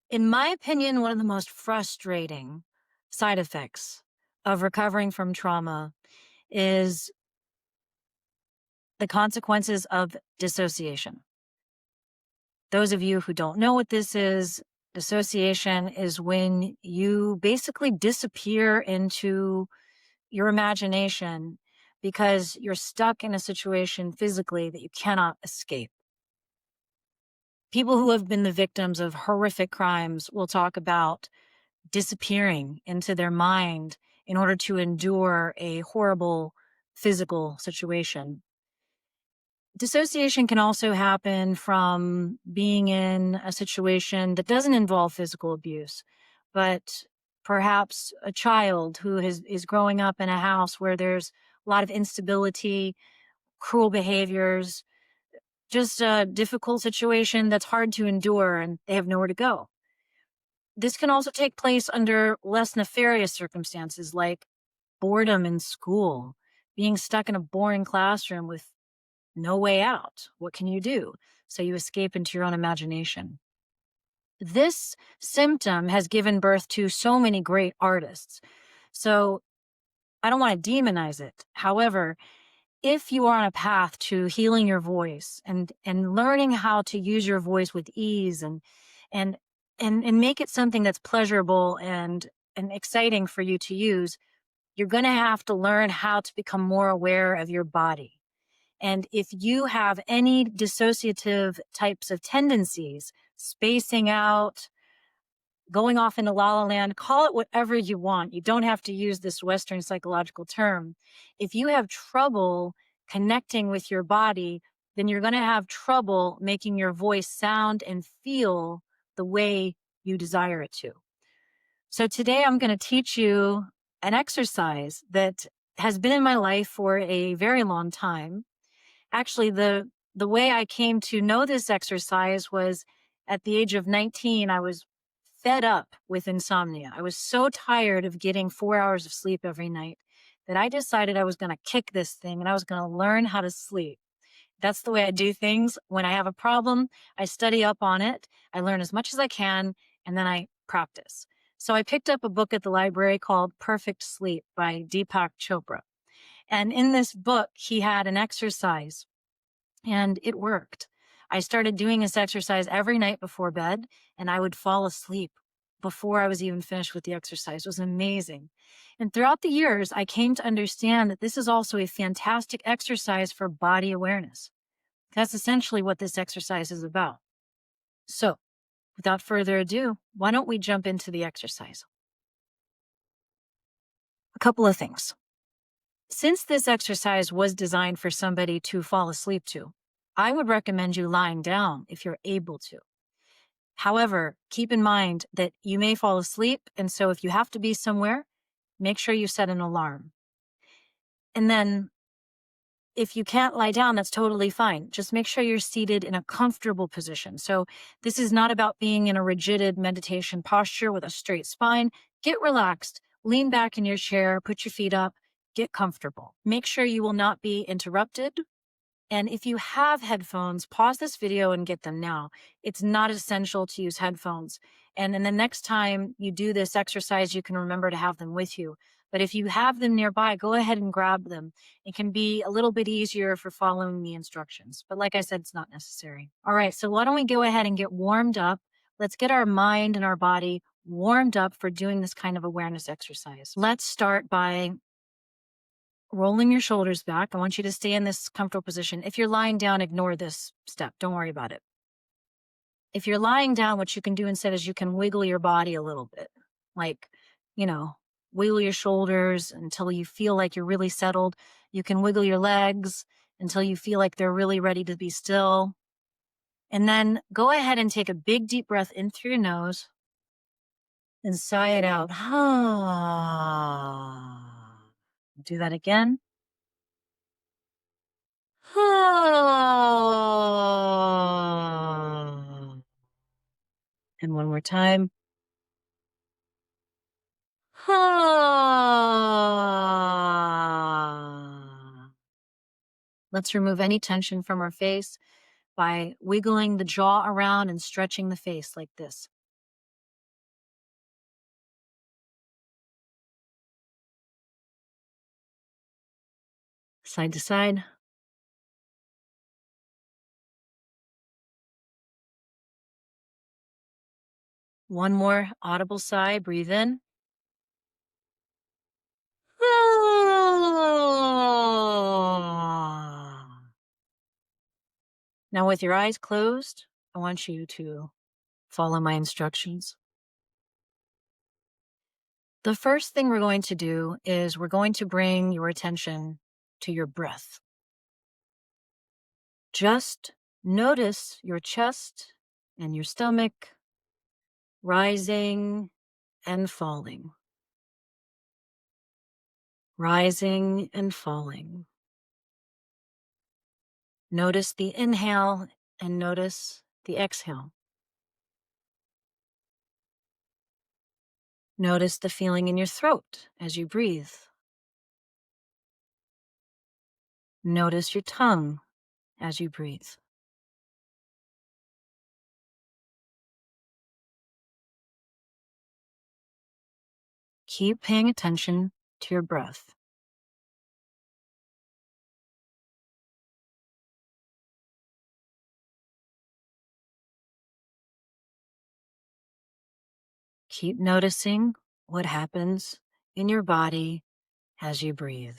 In my opinion, one of the most frustrating side effects of recovering from trauma is the consequences of dissociation. Those of you who don't know what this is, dissociation is when you basically disappear into your imagination because you're stuck in a situation physically that you cannot escape. People who have been the victims of horrific crimes will talk about disappearing into their mind in order to endure a horrible physical situation. Dissociation can also happen from being in a situation that doesn't involve physical abuse, but perhaps a child who is growing up in a house where there's a lot of instability, cruel behaviors, just a difficult situation that's hard to endure and they have nowhere to go. This can also take place under less nefarious circumstances like boredom in school, being stuck in a boring classroom with no way out. What can you do? So you escape into your own imagination. This symptom has given birth to so many great artists. So I don't want to demonize it. However, if you are on a path to healing your voice and learning how to use your voice with ease and and make it something that's pleasurable and exciting for you to use, you're going to have to learn how to become more aware of your body. And if you have any dissociative types of tendencies, spacing out, going off into la la land, call it whatever you want. You don't have to use this Western psychological term. If you have trouble connecting with your body, then you're going to have trouble making your voice sound and feel the way you desire it to. So today I'm going to teach you an exercise that has been in my life for a very long time. Actually, the way I came to know this exercise was at the age of 19, I was fed up with insomnia. I was so tired of getting 4 hours of sleep every night that I decided I was going to kick this thing and I was going to learn how to sleep. That's the way I do things. When I have a problem, I study up on it. I learn as much as I can, and then I practice. So I picked up a book at the library called Perfect Sleep by Deepak Chopra. And in this book, he had an exercise and it worked. I started doing this exercise every night before bed, and I would fall asleep before I was even finished with the exercise. It was amazing. And throughout the years, I came to understand that this is also a fantastic exercise for body awareness. That's essentially what this exercise is about. So, without further ado, why don't we jump into the exercise? A couple of things. Since this exercise was designed for somebody to fall asleep to, I would recommend you lying down if you're able to. However, keep in mind that you may fall asleep, and so if you have to be somewhere, make sure you set an alarm. And then if you can't lie down, that's totally fine. Just make sure you're seated in a comfortable position. So this is not about being in a rigid meditation posture with a straight spine. Get relaxed, lean back in your chair, put your feet up, get comfortable. Make sure you will not be interrupted. And if you have headphones, pause this video and get them now. It's not essential to use headphones. And then the next time you do this exercise, you can remember to have them with you. But if you have them nearby, go ahead and grab them. It can be a little bit easier for following the instructions. But like I said, it's not necessary. All right, so why don't we go ahead and get warmed up? Let's get our mind and our body warmed up for doing this kind of awareness exercise. Let's start by rolling your shoulders back. I want you to stay in this comfortable position. If you're lying down, ignore this step. Don't worry about it. If you're lying down, what you can do instead is you can wiggle your body a little bit. Like, wiggle your shoulders until you feel like you're really settled. You can wiggle your legs until you feel like they're really ready to be still. And then go ahead and take a big deep breath in through your nose and sigh it out. Do that again. And one more time. Let's remove any tension from our face by wiggling the jaw around and stretching the face like this. Side to side. One more audible sigh. Breathe in. Now, with your eyes closed, I want you to follow my instructions. The first thing we're going to do is we're going to bring your attention to your breath. Just notice your chest and your stomach rising and falling, rising and falling. Notice the inhale and notice the exhale. Notice the feeling in your throat as you breathe. Notice your tongue as you breathe. Keep paying attention to your breath. Keep noticing what happens in your body as you breathe.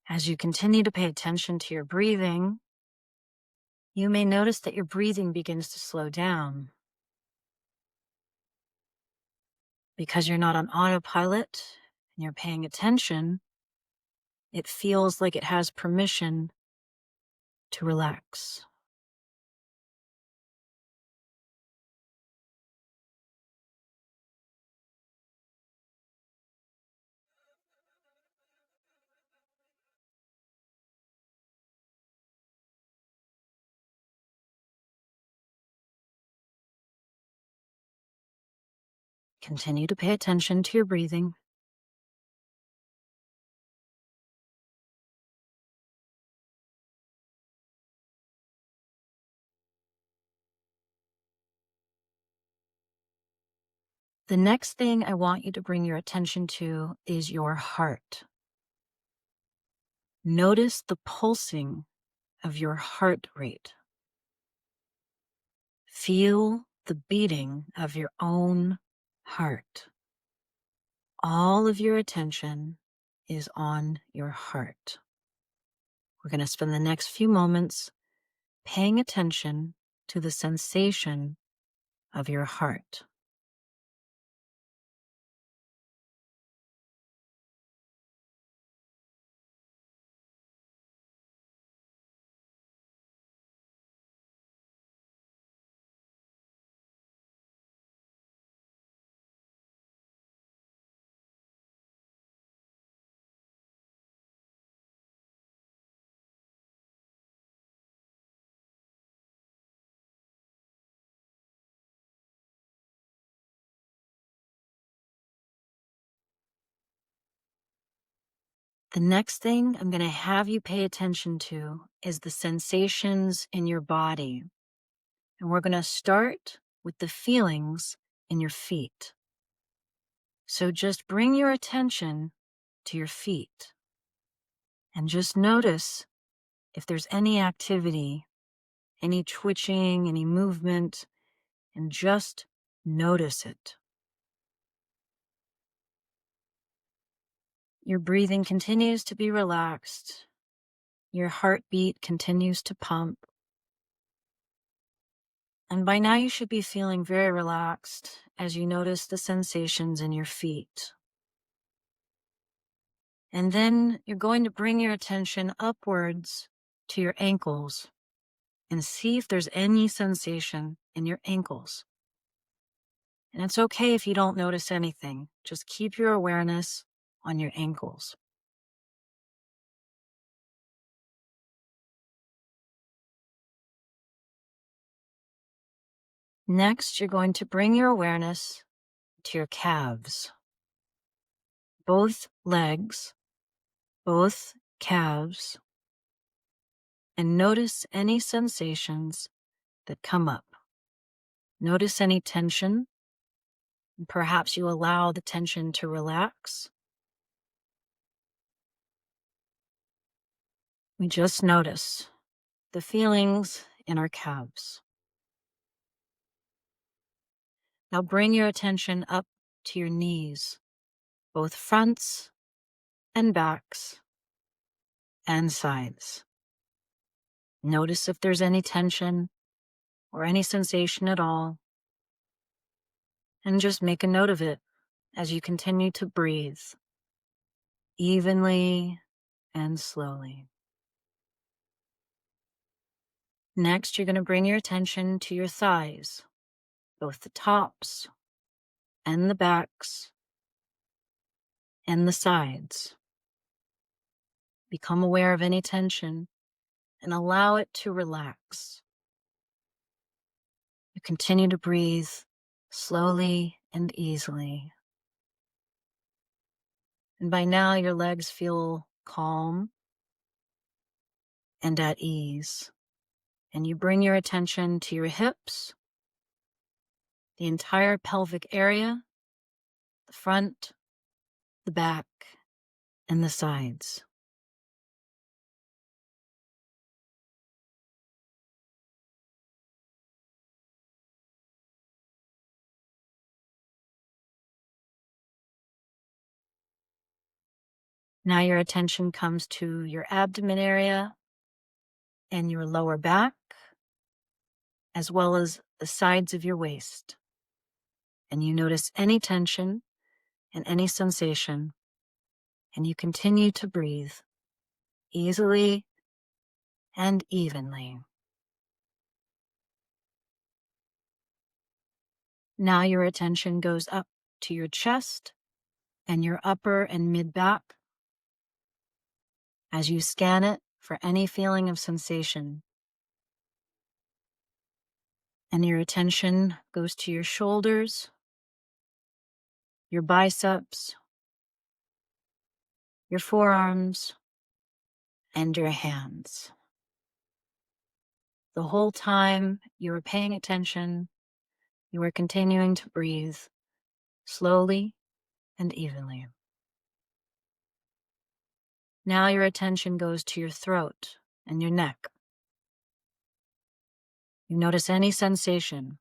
As you continue to pay attention to your breathing, you may notice that your breathing begins to slow down. Because you're not on autopilot and you're paying attention, it feels like it has permission to relax. Continue to pay attention to your breathing. The next thing I want you to bring your attention to is your heart. Notice the pulsing of your heart rate. Feel the beating of your own heart. All of your attention is on your heart. We're going to spend the next few moments paying attention to the sensation of your heart. The next thing I'm going to have you pay attention to is the sensations in your body. And we're going to start with the feelings in your feet. So just bring your attention to your feet and just notice if there's any activity, any twitching, any movement, and just notice it. Your breathing continues to be relaxed. Your heartbeat continues to pump. And by now you should be feeling very relaxed as you notice the sensations in your feet. And then you're going to bring your attention upwards to your ankles and see if there's any sensation in your ankles. And it's okay if you don't notice anything. Just keep your awareness on your ankles. Next, you're going to bring your awareness to your calves. Both legs, both calves, and notice any sensations that come up. Notice any tension. And perhaps you allow the tension to relax. We just notice the feelings in our calves. Now bring your attention up to your knees, both fronts and backs and sides. Notice if there's any tension or any sensation at all, and just make a note of it as you continue to breathe evenly and slowly. Next, you're going to bring your attention to your thighs, both the tops and the backs and the sides. Become aware of any tension and allow it to relax. You continue to breathe slowly and easily. And by now, your legs feel calm and at ease. And you bring your attention to your hips, the entire pelvic area, the front, the back, and the sides. Now your attention comes to your abdomen area and your lower back, as well as the sides of your waist. And you notice any tension and any sensation, and you continue to breathe easily and evenly. Now your attention goes up to your chest and your upper and mid back as you scan it for any feeling of sensation. And your attention goes to your shoulders, your biceps, your forearms, and your hands. The whole time you are paying attention, you are continuing to breathe slowly and evenly. Now your attention goes to your throat and your neck. You notice any sensation,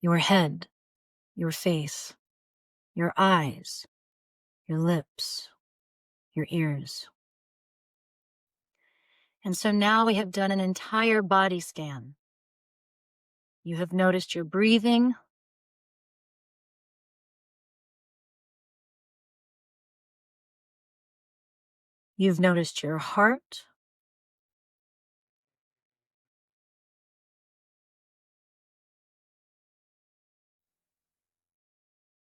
your head, your face, your eyes, your lips, your ears. And so now we have done an entire body scan. You have noticed your breathing, you've noticed your heart,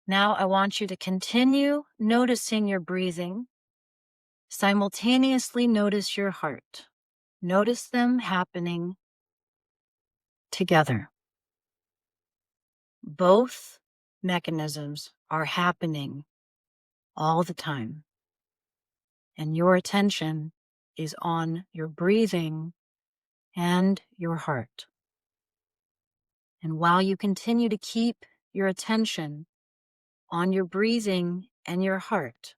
now I want you to continue noticing your breathing. Simultaneously notice your heart. Notice them happening together. Both mechanisms are happening all the time. And your attention is on your breathing and your heart. And while you continue to keep your attention on your breathing and your heart,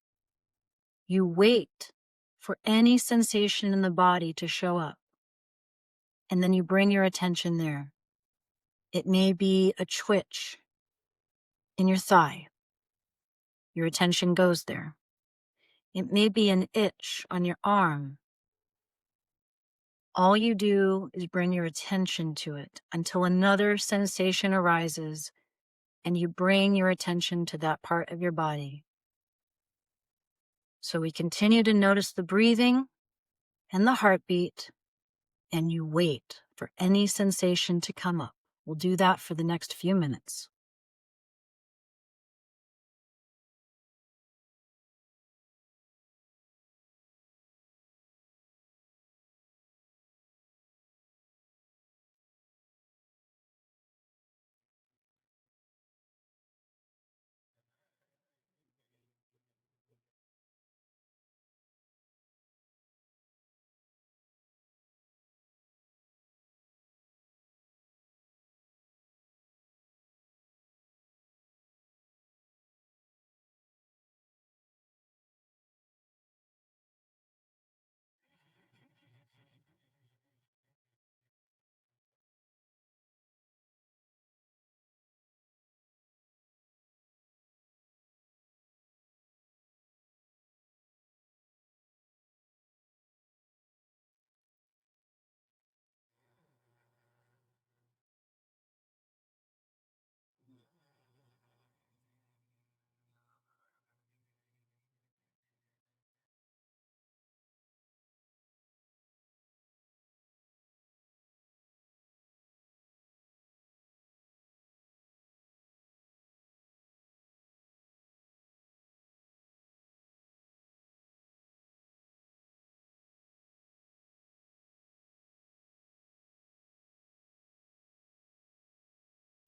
you wait for any sensation in the body to show up. And then you bring your attention there. It may be a twitch in your thigh. Your attention goes there. It may be an itch on your arm. All you do is bring your attention to it until another sensation arises and you bring your attention to that part of your body. So we continue to notice the breathing and the heartbeat, and you wait for any sensation to come up. We'll do that for the next few minutes.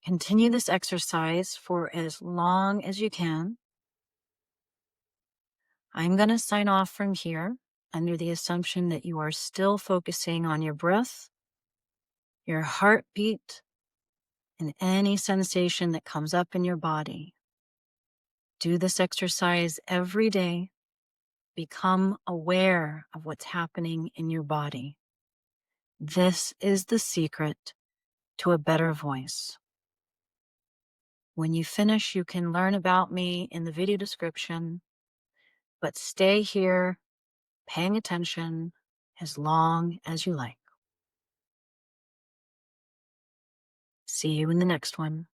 Continue this exercise for as long as you can. I'm going to sign off from here under the assumption that you are still focusing on your breath, your heartbeat, and any sensation that comes up in your body. Do this exercise every day. Become aware of what's happening in your body. This is the secret to a better voice. When you finish, you can learn about me in the video description, but stay here paying attention as long as you like. See you in the next one.